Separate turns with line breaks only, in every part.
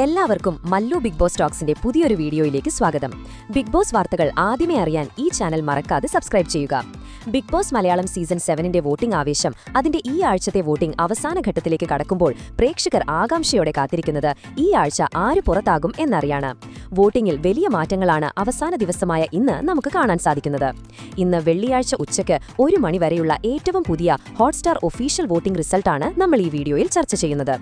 എല്ലാവർക്കും Mallu big boss ടോക്സിന്റെ പുതിയൊരു വീഡിയോയിലേക്ക് സ്വാഗതം. ബിഗ് ബോസ് വാർത്തകൾ ആദ്യമേ അറിയാൻ ഈ ചാനൽ മറക്കാതെ സബ്സ്ക്രൈബ് ചെയ്യുക. ബിഗ് ബോസ് മലയാളം സീസൺ 7ന്റെ വോട്ടിംഗ് ആവേശം അതിന്റെ ഈ ആഴ്ചത്തെ വോട്ടിംഗ് അവസാന ഘട്ടത്തിലേക്ക് കടക്കുമ്പോൾ പ്രേക്ഷകർ ആകാംക്ഷയോടെ കാത്തിരിക്കുന്നത് ഈ ആഴ്ച ആര് പുറത്താകും എന്നറിയാണ്. വോട്ടിംഗിൽ വലിയ മാറ്റങ്ങളാണ് അവസാന ദിവസമായ ഇന്ന് നമുക്ക് കാണാൻ സാധിക്കുന്നത്. ഇന്ന് വെള്ളിയാഴ്ച ഉച്ചയ്ക്ക് 1 മണി വരെയുള്ള ഏറ്റവും പുതിയ ഹോട്ട്സ്റ്റാർ ഒഫീഷ്യൽ വോട്ടിംഗ് റിസൾട്ടാണ് നമ്മൾ ഈ വീഡിയോയിൽ ചർച്ച ചെയ്യുന്നത്.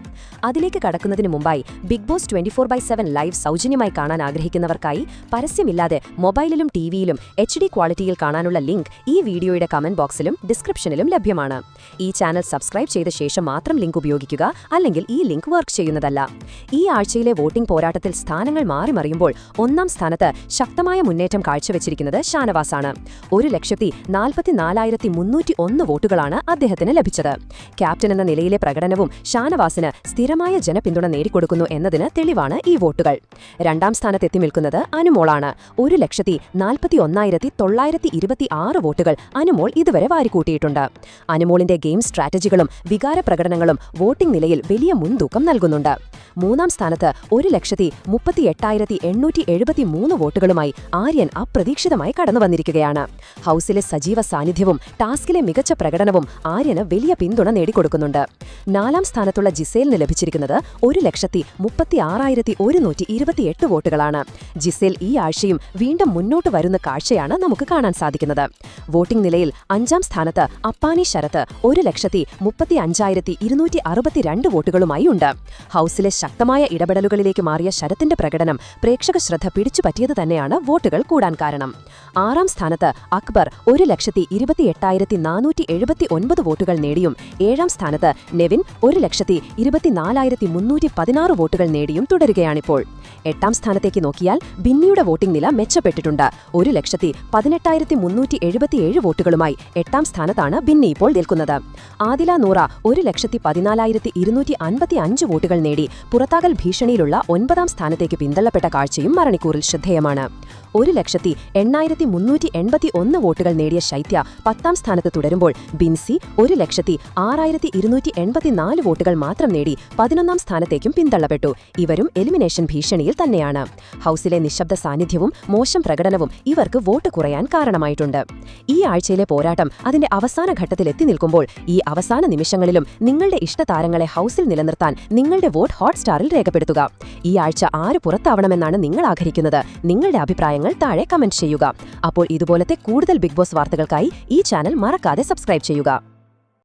അതിലേക്ക് കടക്കുന്നതിന് മുമ്പായി ബിഗ് ബോസ് 24/7 ലൈവ് സൗജന്യമായി കാണാൻ ആഗ്രഹിക്കുന്നവർക്കായി പരസ്യമില്ലാതെ മൊബൈലിലും ടിവിയിലും HD ക്വാളിറ്റിയിൽ കാണാനുള്ള ലിങ്ക് ഈ വീഡിയോയുടെ കമന്റ് ബോക്സിലും ഡിസ്ക്രിപ്ഷനിലും ലഭ്യമാണ്. ഈ ചാനൽ സബ്സ്ക്രൈബ് ചെയ്ത ശേഷം മാത്രം ലിങ്ക് ഉപയോഗിക്കുക, അല്ലെങ്കിൽ ഈ ലിങ്ക് വർക്ക് ചെയ്യുന്നതല്ല. ഈ ആഴ്ചയിലെ വോട്ടിംഗ് പോരാട്ടത്തിൽ സ്ഥാനങ്ങൾ മാറിമറിയുമ്പോൾ 1ാം സ്ഥാനത്ത് ശക്തമായ മുന്നേറ്റം കാഴ്ചവെച്ചിരിക്കുന്നത് ഷാനവാസാണ്. 1,44,301 വോട്ടുകളാണ് അദ്ദേഹത്തിന് ലഭിച്ചത്. ക്യാപ്റ്റൻ എന്ന നിലയിലെ പ്രകടനവും ഷാനവാസിന് സ്ഥിരമായ ജനപിന്തുണ നേടിക്കൊടുക്കുന്നു എന്നതിന് തെളിവാണ് ഈ വോട്ടുകൾ. 2ാം സ്ഥാനത്തെത്തി നിൽക്കുന്നത് അനുമോളാണ്. 1,41,926 വോട്ടുകൾ അനുമോൾ ഇതുവരെ വാരിക്കൂട്ടിയിട്ടുണ്ട്. അനുമോളിന്റെ ഗെയിം സ്ട്രാറ്റജികളും വികാര പ്രകടനങ്ങളും വോട്ടിംഗ് നിലയിൽ വലിയ മുൻതൂക്കം നൽകുന്നുണ്ട്. 3ാം സ്ഥാനത്ത് 1,38,873 വോട്ടുകളുമായി ആര്യൻ അപ്രതീക്ഷിതമായി കടന്നുവന്നിരിക്കുകയാണ്. ഹൌസിലെ സജീവ സാന്നിധ്യവും ടാസ്കിലെ മികച്ച പ്രകടനവും ആര്യന് വലിയ പിന്തുണ നേടിക്കൊടുക്കുന്നുണ്ട്. 4ാം സ്ഥാനത്തുള്ള ജിസേലിന് ലഭിച്ചിരിക്കുന്നത് 1,36,128 വോട്ടുകളാണ്. ജിസേൽ ഈ ആഴ്ചയും വീണ്ടും മുന്നോട്ട് വരുന്ന കാഴ്ചയാണ് നമുക്ക് കാണാൻ സാധിക്കുന്നത്. വോട്ടിംഗ് നിലയിൽ 5ാം സ്ഥാനത്ത് അപ്പാനി ശരത്ത് 1,35,262 വോട്ടുകളുമായി ഉണ്ട്. ഹൌസിലെ ശക്തമായ ഇടപെടലുകളിലേക്ക് മാറിയ ശരത്തിന്റെ പ്രകടനം പ്രേക്ഷക ശ്രദ്ധ പിടിച്ചുപറ്റിയത് തന്നെയാണ് വോട്ടുകൾ കൂടാൻ കാരണം. 6ാം സ്ഥാനത്ത് അക്ബർ 1,28,479 വോട്ടുകൾ നേടിയും 7ാം സ്ഥാനത്ത് നെവിൻ 1,24,316 വോട്ടുകൾ നേടിയും തുടരുകയാണിപ്പോൾ. 8ാം സ്ഥാനത്തേക്ക് നോക്കിയാൽ ബിന്നിയുടെ വോട്ടിംഗ് നില മെച്ചപ്പെട്ടിട്ടുണ്ട്. 1,18,377 വോട്ടുകളുമായി 8ാം സ്ഥാനത്താണ് ബിന്നി ഇപ്പോൾ നിൽക്കുന്നത്. ആദില നൂറ 1,14,255 വോട്ടുകൾ നേടി പുറത്താകൽ ഭീഷണിയിലുള്ള 9ാം സ്ഥാനത്തേക്ക് പിന്തള്ളപ്പെട്ട കാഴ്ചയും മരണിക്കൂറിൽ ശ്രദ്ധേയമാണ്. 1,08,381 വോട്ടുകൾ നേടിയ ശൈത്യ 10ാം സ്ഥാനത്ത് തുടരുമ്പോൾ ബിൻസി 1,06,284 വോട്ടുകൾ മാത്രം നേടി 11ാം സ്ഥാനത്തേക്കും പിന്തള്ളപ്പെട്ടു. ഇവരും എലിമിനേഷൻ ഭീഷണിയിൽ തന്നെയാണ്. ഹൌസിലെ നിശബ്ദ സാന്നിധ്യവും മോശം പ്രകടനവും ഇവർക്ക് വോട്ട് കുറയാൻ കാരണമായിട്ടുണ്ട്. ഈ ആഴ്ചയിലെ പോരാട്ടം അതിന്റെ അവസാന ഘട്ടത്തിലെത്തി നിൽക്കുമ്പോൾ ഈ അവസാന നിമിഷങ്ങളിലും നിങ്ങളുടെ ഇഷ്ടതാരങ്ങളെ ഹൌസിൽ നിലനിർത്താൻ നിങ്ങളുടെ വോട്ട് ഹോട്ട്സ്റ്റാറിൽ രേഖപ്പെടുത്തുക. ഈ ആഴ്ച ആര് പുറത്താവണമെന്നാണ് നിങ്ങൾ ആഗ്രഹിക്കുന്നത്? നിങ്ങളുടെ അഭിപ്രായങ്ങൾ താഴെ കമന്റ് ചെയ്യുക. അപ്പോൾ ഇതുപോലത്തെ കൂടുതൽ ബിഗ് ബോസ് വാർത്തകൾക്കായി ഈ ചാനൽ മറക്കാതെ സബ്സ്ക്രൈബ് ചെയ്യുക.